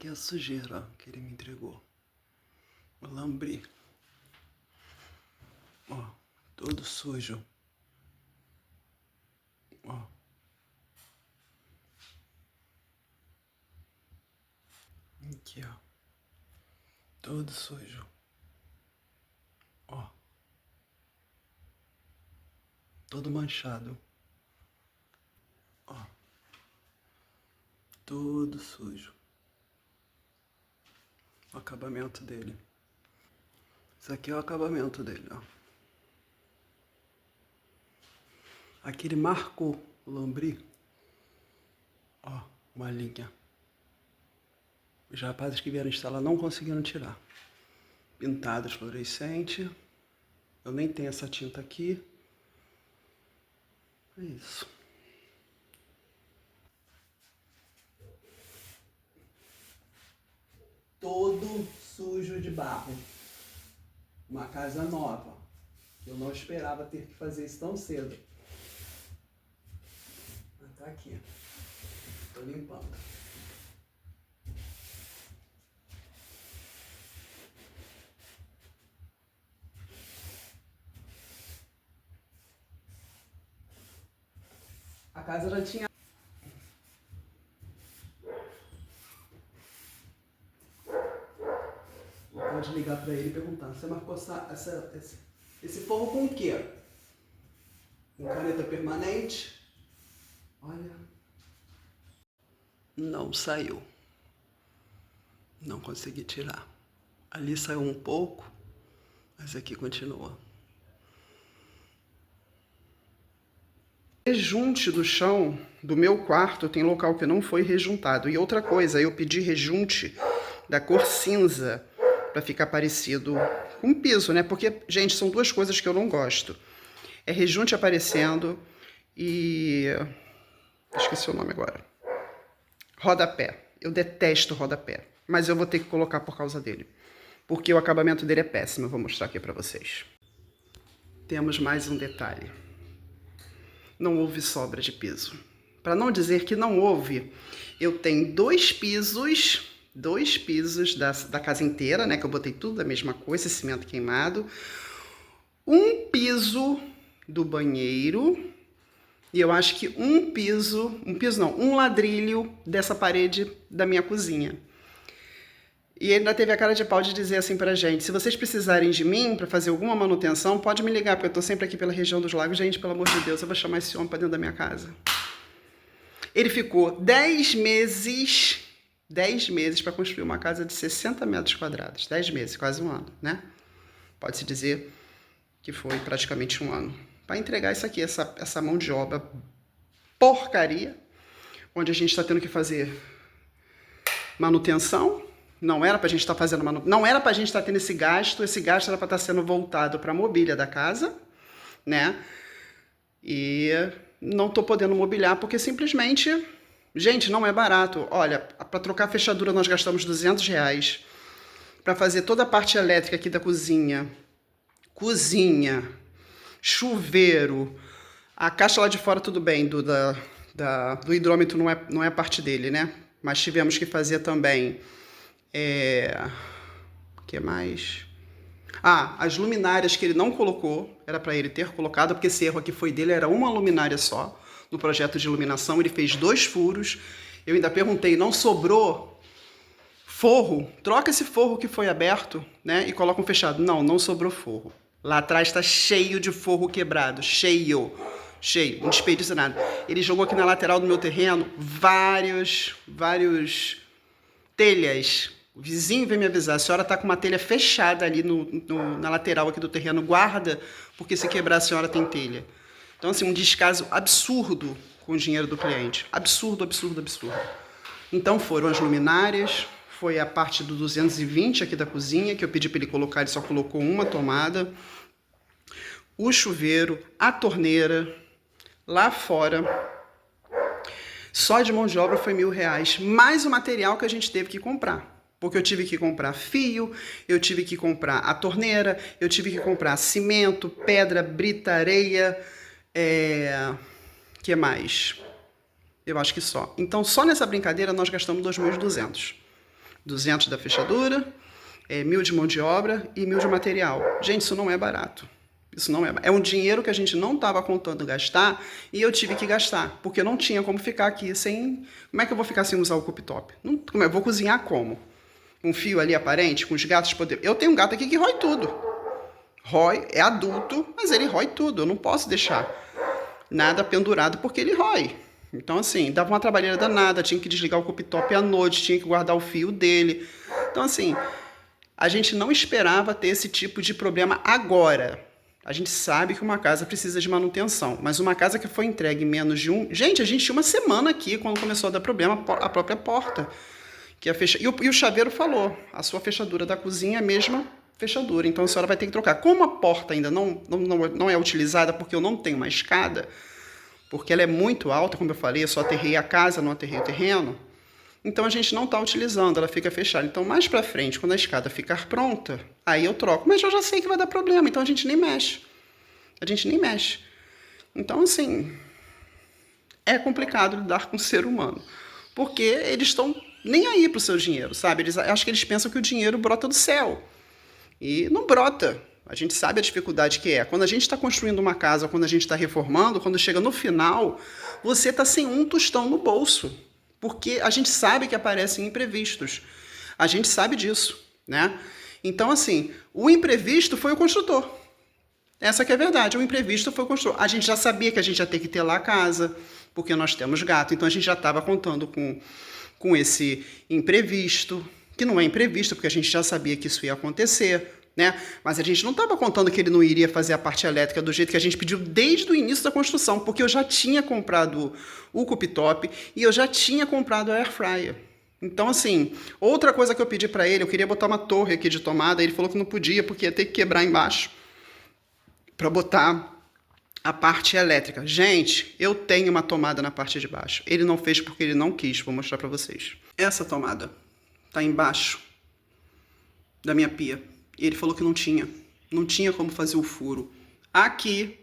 aqui é a sujeira que ele me entregou. O lambri. Ó, todo sujo. Ó. Aqui, ó. Todo sujo. Ó. Todo manchado. Ó. Todo sujo. O acabamento dele. Isso aqui é o acabamento dele, ó. Aqui ele marcou o lambri. Ó, uma linha. Os rapazes que vieram instalar não conseguiram tirar. Pintados fluorescente. Eu nem tenho essa tinta aqui. É isso. Todo sujo de barro. Uma casa nova. Eu não esperava ter que fazer isso tão cedo. Mas tá aqui. Tô limpando. A casa já tinha... Pode ligar pra ele e perguntar. Você marcou esse forro com o quê? Com caneta permanente? Olha. Não saiu. Não consegui tirar. Ali saiu um pouco, mas aqui continua. Rejunte do chão do meu quarto tem local que não foi rejuntado. E outra coisa, eu pedi rejunte da cor cinza para ficar parecido com o piso, né? Porque, gente, são duas coisas que eu não gosto. É rejunte aparecendo e... esqueci o nome agora. Rodapé. Eu detesto rodapé, mas eu vou ter que colocar por causa dele. Porque o acabamento dele é péssimo. Eu vou mostrar aqui para vocês. Temos mais um detalhe. Não houve sobra de piso. Para não dizer que não houve, eu tenho dois pisos da casa inteira, né? Que eu botei tudo da mesma coisa, cimento queimado. Um piso do banheiro. E eu acho que um ladrilho dessa parede da minha cozinha. E ele ainda teve a cara de pau de dizer assim pra gente, se vocês precisarem de mim pra fazer alguma manutenção, pode me ligar, porque eu tô sempre aqui pela região dos lagos. Gente, pelo amor de Deus, eu vou chamar esse homem pra dentro da minha casa. Ele ficou 10 meses pra construir uma casa de 60 metros quadrados. 10 meses, quase um ano, né? Pode-se dizer que foi praticamente um ano. Pra entregar isso aqui, essa mão de obra porcaria, onde a gente tá tendo que fazer manutenção. Não era pra gente estar fazendo não era pra gente estar tendo esse gasto era pra estar sendo voltado pra mobília da casa, né? E não tô podendo mobiliar porque simplesmente, gente, não é barato. Olha, pra trocar a fechadura nós gastamos R$200. Pra fazer toda a parte elétrica aqui da cozinha, chuveiro, a caixa lá de fora tudo bem, do hidrômetro não é parte dele, né? Mas tivemos que fazer também... o que mais? As luminárias que ele não colocou, era para ele ter colocado, porque esse erro aqui foi dele, era uma luminária só, no projeto de iluminação, ele fez 2 furos, eu ainda perguntei, não sobrou forro? Troca esse forro que foi aberto, né, e coloca um fechado. Não sobrou forro. Lá atrás está cheio de forro quebrado, cheio, não desperdiça nada. Ele jogou aqui na lateral do meu terreno vários telhas. O vizinho veio me avisar, a senhora está com uma telha fechada ali na lateral aqui do terreno, guarda, porque se quebrar a senhora tem telha. Então, assim, um descaso absurdo com o dinheiro do cliente. Absurdo. Então foram as luminárias, foi a parte do 220 aqui da cozinha, que eu pedi para ele colocar, ele só colocou uma tomada. O chuveiro, a torneira, lá fora... Só de mão de obra foi R$1.000, mais o material que a gente teve que comprar. Porque eu tive que comprar fio, eu tive que comprar a torneira, eu tive que comprar cimento, pedra, brita, areia, que mais? Eu acho que só. Então, só nessa brincadeira nós gastamos R$2.200. 200 da fechadura, 1.000 de mão de obra e 1.000 de material. Gente, isso não é barato. Isso não é um dinheiro que a gente não estava contando gastar e eu tive que gastar, porque não tinha como ficar aqui sem... Como é que eu vou ficar sem usar o cooktop? Eu vou cozinhar como? Um fio ali aparente, com os gatos poder... Eu tenho um gato aqui que rói tudo. Rói, é adulto, mas ele rói tudo. Eu não posso deixar nada pendurado porque ele rói. Então, assim, dava uma trabalheira danada, tinha que desligar o cooktop à noite, tinha que guardar o fio dele. Então, assim, a gente não esperava ter esse tipo de problema agora. A gente sabe que uma casa precisa de manutenção, mas uma casa que foi entregue em menos de um... Gente, a gente tinha uma semana aqui quando começou a dar problema, a própria porta. Que a fecha... e o chaveiro falou, a sua fechadura da cozinha é a mesma fechadura, então a senhora vai ter que trocar. Como a porta ainda não é utilizada porque eu não tenho uma escada, porque ela é muito alta, como eu falei, eu só aterrei a casa, não aterrei o terreno, então a gente não está utilizando, ela fica fechada. Então mais para frente, quando a escada ficar pronta, aí eu troco. Mas eu já sei que vai dar problema, então a gente nem mexe. A gente nem mexe. Então, assim, é complicado lidar com o ser humano, porque eles estão nem aí pro seu dinheiro, sabe? Acho que eles pensam que o dinheiro brota do céu. E não brota. A gente sabe a dificuldade que é. Quando a gente está construindo uma casa, quando a gente está reformando, quando chega no final, você está sem um tostão no bolso. Porque a gente sabe que aparecem imprevistos. A gente sabe disso, né? Então, assim, o imprevisto foi o construtor. Essa que é a verdade. O imprevisto foi o construtor. A gente já sabia que a gente ia ter que ter lá a casa, porque nós temos gato. Então, a gente já estava contando com esse imprevisto, que não é imprevisto, porque a gente já sabia que isso ia acontecer, né? Mas a gente não estava contando que ele não iria fazer a parte elétrica do jeito que a gente pediu desde o início da construção, porque eu já tinha comprado o cooktop e eu já tinha comprado a air fryer. Então, assim, outra coisa que eu pedi para ele, eu queria botar uma torre aqui de tomada, ele falou que não podia, porque ia ter que quebrar embaixo para botar a parte elétrica. Gente, eu tenho uma tomada na parte de baixo. Ele não fez porque ele não quis, vou mostrar para vocês. Essa tomada tá embaixo da minha pia. E ele falou que não tinha. Não tinha como fazer o furo aqui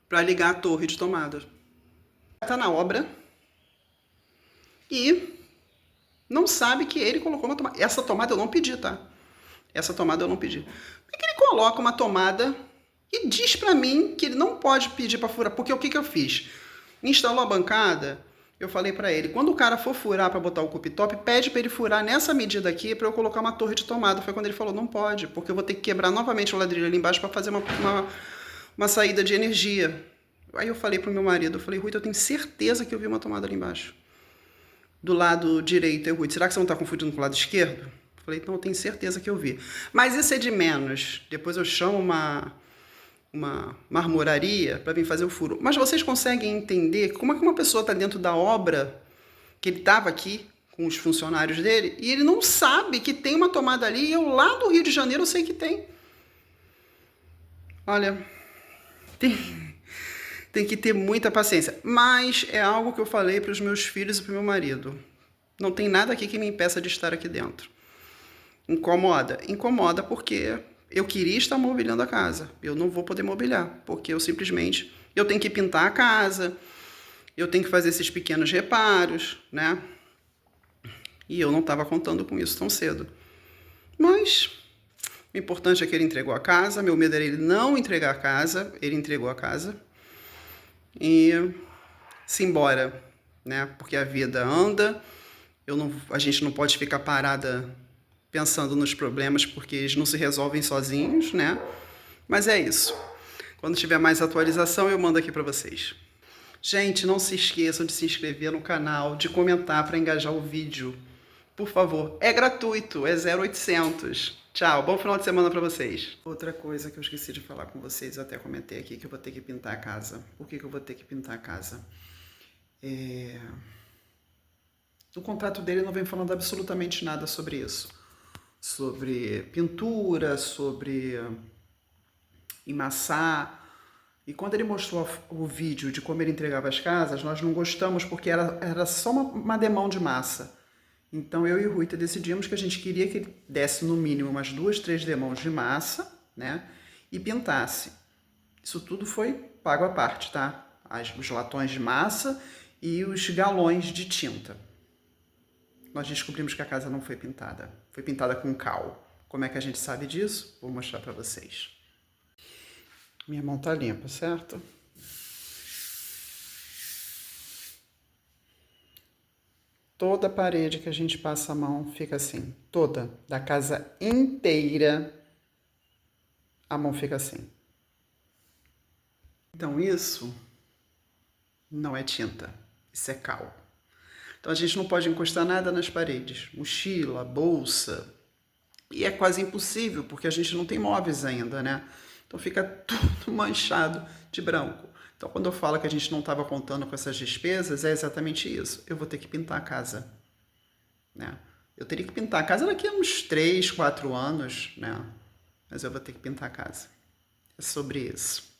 para ligar a torre de tomada. Tá na obra e não sabe que ele colocou uma tomada. Essa tomada eu não pedi, tá? Essa tomada eu não pedi. Por que ele coloca uma tomada e diz pra mim que ele não pode pedir pra furar? Porque o que eu fiz? Instalou a bancada, eu falei pra ele, quando o cara for furar pra botar o cooktop, pede pra ele furar nessa medida aqui pra eu colocar uma torre de tomada. Foi quando ele falou, não pode, porque eu vou ter que quebrar novamente o ladrilho ali embaixo pra fazer uma saída de energia. Aí eu falei pro meu marido, eu falei, Rui, eu tenho certeza que eu vi uma tomada ali embaixo. Do lado direito. Eu, Rui, será que você não tá confundindo com o lado esquerdo? Eu falei, então eu tenho certeza que eu vi. Mas isso é de menos. Depois eu chamo uma marmoraria para vir fazer o furo. Mas vocês conseguem entender como é que uma pessoa está dentro da obra, que ele estava aqui com os funcionários dele, e ele não sabe que tem uma tomada ali, e eu lá do Rio de Janeiro eu sei que tem. Olha, tem que ter muita paciência. Mas é algo que eu falei para os meus filhos e para o meu marido. Não tem nada aqui que me impeça de estar aqui dentro. Incomoda? Incomoda porque eu queria estar mobiliando a casa. Eu não vou poder mobiliar, porque eu simplesmente... Eu tenho que pintar a casa, eu tenho que fazer esses pequenos reparos, né? E eu não estava contando com isso tão cedo. Mas o importante é que ele entregou a casa. Meu medo era ele não entregar a casa. Ele entregou a casa. E se embora, né? Porque a vida anda. A gente não pode ficar parada pensando nos problemas, porque eles não se resolvem sozinhos, né? Mas é isso. Quando tiver mais atualização, eu mando aqui para vocês. Gente, não se esqueçam de se inscrever no canal, de comentar para engajar o vídeo. Por favor, é gratuito, é 0800. Tchau, bom final de semana para vocês. Outra coisa que eu esqueci de falar com vocês, eu até comentei aqui, que eu vou ter que pintar a casa. Por que eu vou ter que pintar a casa? No contrato dele não vem falando absolutamente nada sobre isso. Sobre pintura, sobre emassar. E quando ele mostrou o vídeo de como ele entregava as casas, nós não gostamos porque era só uma demão de massa. Então eu e o Rui decidimos que a gente queria que ele desse no mínimo umas 2, 3 demãos de massa, né? E pintasse. Isso tudo foi pago à parte, tá? Os latões de massa e os galões de tinta. nós descobrimos que a casa não foi pintada. Foi pintada com cal. Como é que a gente sabe disso? Vou mostrar para vocês. Minha mão tá limpa, certo? Toda parede que a gente passa a mão fica assim. Toda. Da casa inteira, a mão fica assim. Então isso não é tinta. Isso é cal. Então a gente não pode encostar nada nas paredes. Mochila, bolsa. E é quase impossível, porque a gente não tem móveis ainda, né? Então fica tudo manchado de branco. Então quando eu falo que a gente não estava contando com essas despesas, é exatamente isso. Eu vou ter que pintar a casa, né? Eu teria que pintar a casa daqui a uns 3, 4 anos, né? Mas eu vou ter que pintar a casa. É sobre isso.